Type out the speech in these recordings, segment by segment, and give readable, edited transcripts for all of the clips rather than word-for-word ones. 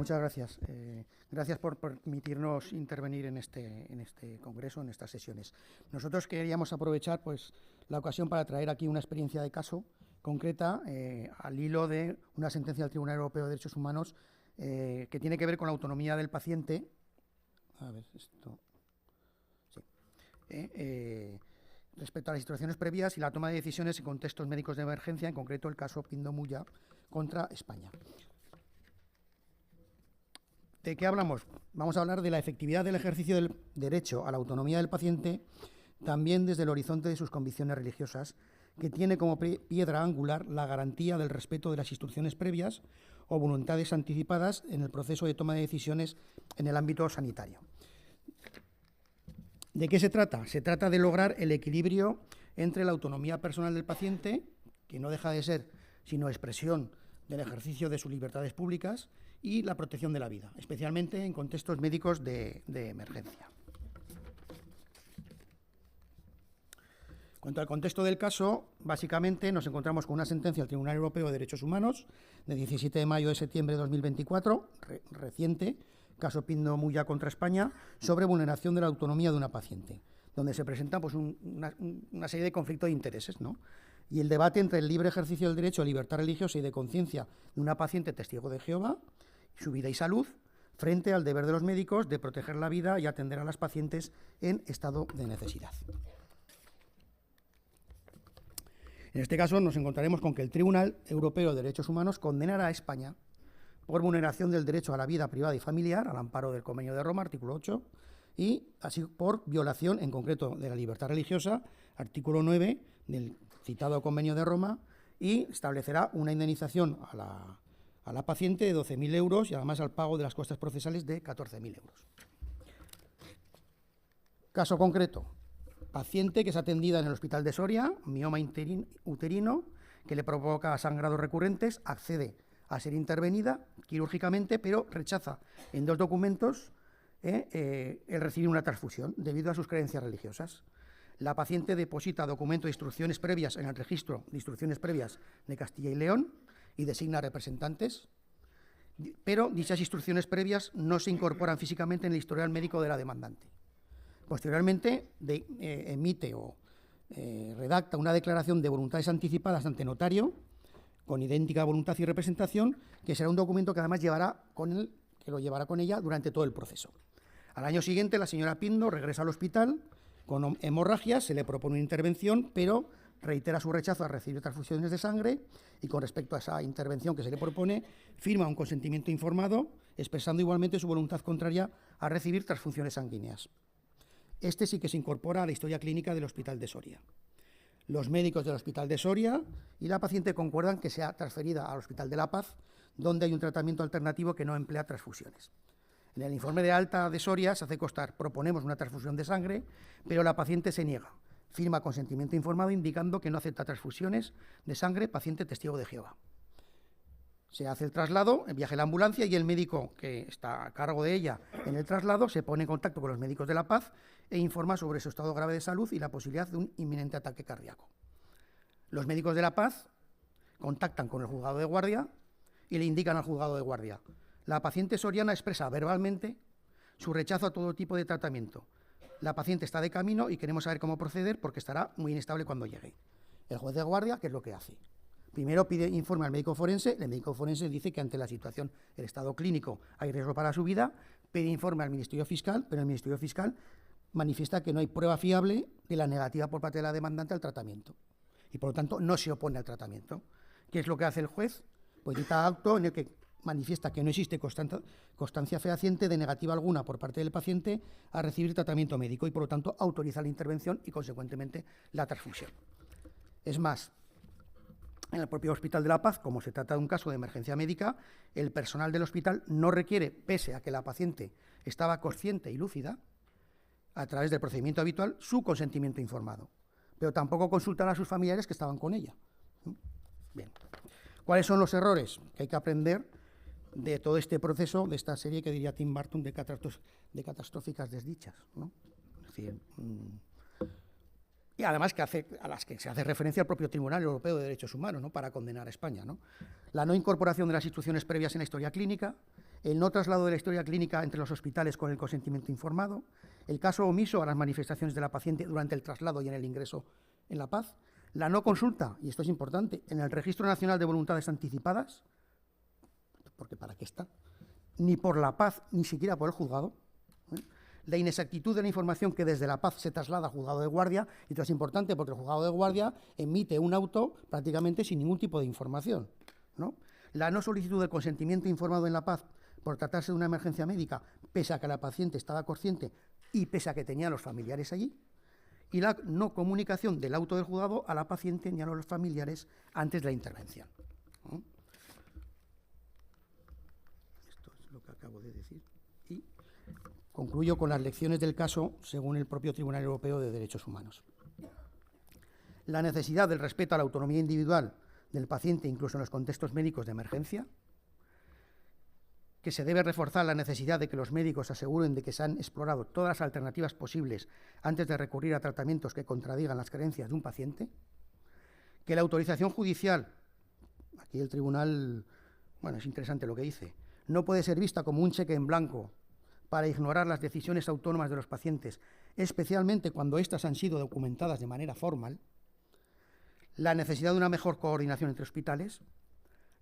Muchas gracias. Gracias por permitirnos intervenir en este congreso, en estas sesiones. Nosotros queríamos aprovechar la ocasión para traer aquí una experiencia de caso concreta al hilo de una sentencia del Tribunal Europeo de Derechos Humanos que tiene que ver con la autonomía del paciente. A ver, esto. Sí. Respecto a las situaciones previas y la toma de decisiones en contextos médicos de emergencia, en concreto el caso Pindo Muya contra España. ¿De qué hablamos? Vamos a hablar de la efectividad del ejercicio del derecho a la autonomía del paciente, también desde el horizonte de sus convicciones religiosas, que tiene como piedra angular la garantía del respeto de las instrucciones previas o voluntades anticipadas en el proceso de toma de decisiones en el ámbito sanitario. ¿De qué se trata? Se trata de lograr el equilibrio entre la autonomía personal del paciente, que no deja de ser sino expresión del ejercicio de sus libertades públicas, y la protección de la vida, especialmente en contextos médicos de emergencia. En cuanto al contexto del caso, básicamente nos encontramos con una sentencia del Tribunal Europeo de Derechos Humanos de 17 de mayo de septiembre de 2024, reciente, caso Pindo Muya contra España, sobre vulneración de la autonomía de una paciente, donde se presenta una serie de conflictos de intereses, ¿no? Y el debate entre el libre ejercicio del derecho a libertad religiosa y de conciencia de una paciente testigo de Jehová, su vida y salud, frente al deber de los médicos de proteger la vida y atender a las pacientes en estado de necesidad. En este caso nos encontraremos con que el Tribunal Europeo de Derechos Humanos condenará a España por vulneración del derecho a la vida privada y familiar, al amparo del Convenio de Roma, artículo 8, y así por violación, en concreto, de la libertad religiosa, artículo 9 del citado Convenio de Roma, y establecerá una indemnización a la paciente de 12.000 euros y además al pago de las costas procesales de 14.000 euros. Caso concreto. Paciente que es atendida en el Hospital de Soria, mioma uterino, que le provoca sangrados recurrentes, accede a ser intervenida quirúrgicamente, pero rechaza en 2 documentos el recibir una transfusión debido a sus creencias religiosas. La paciente deposita documento de instrucciones previas en el registro de instrucciones previas de Castilla y León y designa representantes, pero dichas instrucciones previas no se incorporan físicamente en el historial médico de la demandante. Posteriormente emite o redacta una declaración de voluntades anticipadas ante notario con idéntica voluntad y representación, que será un documento que además lo llevará con ella durante todo el proceso. Al año siguiente, la señora Pindo regresa al hospital con hemorragias, se le propone una intervención, pero reitera su rechazo a recibir transfusiones de sangre y con respecto a esa intervención que se le propone, firma un consentimiento informado, expresando igualmente su voluntad contraria a recibir transfusiones sanguíneas. Este sí que se incorpora a la historia clínica del Hospital de Soria. Los médicos del Hospital de Soria y la paciente concuerdan que sea transferida al Hospital de La Paz, donde hay un tratamiento alternativo que no emplea transfusiones. En el informe de alta de Soria se hace constar: proponemos una transfusión de sangre, pero la paciente se niega. Firma consentimiento informado indicando que no acepta transfusiones de sangre, paciente testigo de Jehová. Se hace el traslado, viaja la ambulancia y el médico que está a cargo de ella en el traslado se pone en contacto con los médicos de La Paz e informa sobre su estado grave de salud y la posibilidad de un inminente ataque cardíaco. Los médicos de La Paz contactan con el juzgado de guardia y le indican al juzgado de guardia: la paciente soriana expresa verbalmente su rechazo a todo tipo de tratamiento. La paciente está de camino y queremos saber cómo proceder porque estará muy inestable cuando llegue. El juez de guardia, ¿qué es lo que hace? Primero pide informe al médico forense, el médico forense dice que ante la situación, el estado clínico, hay riesgo para su vida, pide informe al Ministerio Fiscal, pero el Ministerio Fiscal manifiesta que no hay prueba fiable de la negativa por parte de la demandante al tratamiento y por lo tanto no se opone al tratamiento. ¿Qué es lo que hace el juez? Pues dicta acto en el que manifiesta que no existe constancia fehaciente de negativa alguna por parte del paciente a recibir tratamiento médico y por lo tanto autoriza la intervención y consecuentemente la transfusión. Es más, en el propio Hospital de La Paz, como se trata de un caso de emergencia médica, el personal del hospital no requiere, pese a que la paciente estaba consciente y lúcida, a través del procedimiento habitual, su consentimiento informado, pero tampoco consultan a sus familiares que estaban con ella. Bien. ¿Cuáles son los errores que hay que aprender de todo este proceso, de esta serie que diría Tim Burton de catastróficas desdichas, ¿no? Es decir, y además a las que se hace referencia el propio Tribunal Europeo de Derechos Humanos, ¿no?, para condenar a España, ¿no? La no incorporación de las instrucciones previas en la historia clínica, el no traslado de la historia clínica entre los hospitales con el consentimiento informado, el caso omiso a las manifestaciones de la paciente durante el traslado y en el ingreso en La Paz, la no consulta, y esto es importante, en el Registro Nacional de Voluntades Anticipadas, porque ¿para qué está?, ni por La Paz, ni siquiera por el juzgado, la inexactitud de la información que desde La Paz se traslada al juzgado de guardia, y esto es importante porque el juzgado de guardia emite un auto prácticamente sin ningún tipo de información, ¿no? La no solicitud del consentimiento informado en La Paz por tratarse de una emergencia médica, pese a que la paciente estaba consciente y pese a que tenía a los familiares allí, y la no comunicación del auto del juzgado a la paciente ni a los familiares antes de la intervención. Esto es lo que acabo de decir. Y concluyo con las lecciones del caso según el propio Tribunal Europeo de Derechos Humanos. La necesidad del respeto a la autonomía individual del paciente, incluso en los contextos médicos de emergencia, que se debe reforzar la necesidad de que los médicos aseguren de que se han explorado todas las alternativas posibles antes de recurrir a tratamientos que contradigan las creencias de un paciente, que la autorización judicial, aquí el tribunal, bueno, es interesante lo que dice, no puede ser vista como un cheque en blanco para ignorar las decisiones autónomas de los pacientes, especialmente cuando éstas han sido documentadas de manera formal, la necesidad de una mejor coordinación entre hospitales,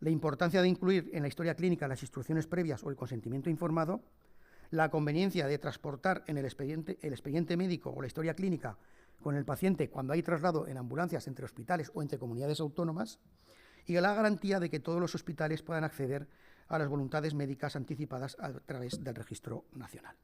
la importancia de incluir en la historia clínica las instrucciones previas o el consentimiento informado, la conveniencia de transportar en el expediente médico o la historia clínica con el paciente cuando hay traslado en ambulancias entre hospitales o entre comunidades autónomas, y la garantía de que todos los hospitales puedan acceder a las voluntades médicas anticipadas a través del Registro Nacional.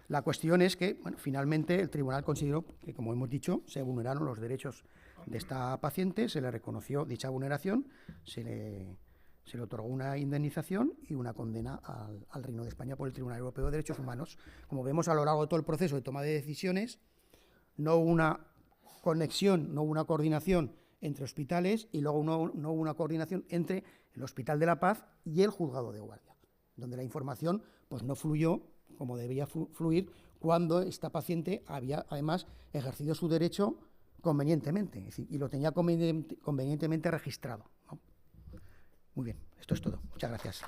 La cuestión es que, bueno, finalmente el tribunal consideró que, como hemos dicho, se vulneraron los derechos de esta paciente, se le reconoció dicha vulneración, se le otorgó una indemnización y una condena al Reino de España por el Tribunal Europeo de Derechos Humanos. Como vemos a lo largo de todo el proceso de toma de decisiones, no hubo una conexión, no hubo una coordinación entre hospitales y luego no hubo una coordinación entre el Hospital de La Paz y el Juzgado de Guardia, donde la información pues, no fluyó como debía fluir cuando esta paciente había además ejercido su derecho convenientemente, es decir, y lo tenía convenientemente registrado, ¿no? Muy bien, esto es todo. Muchas gracias.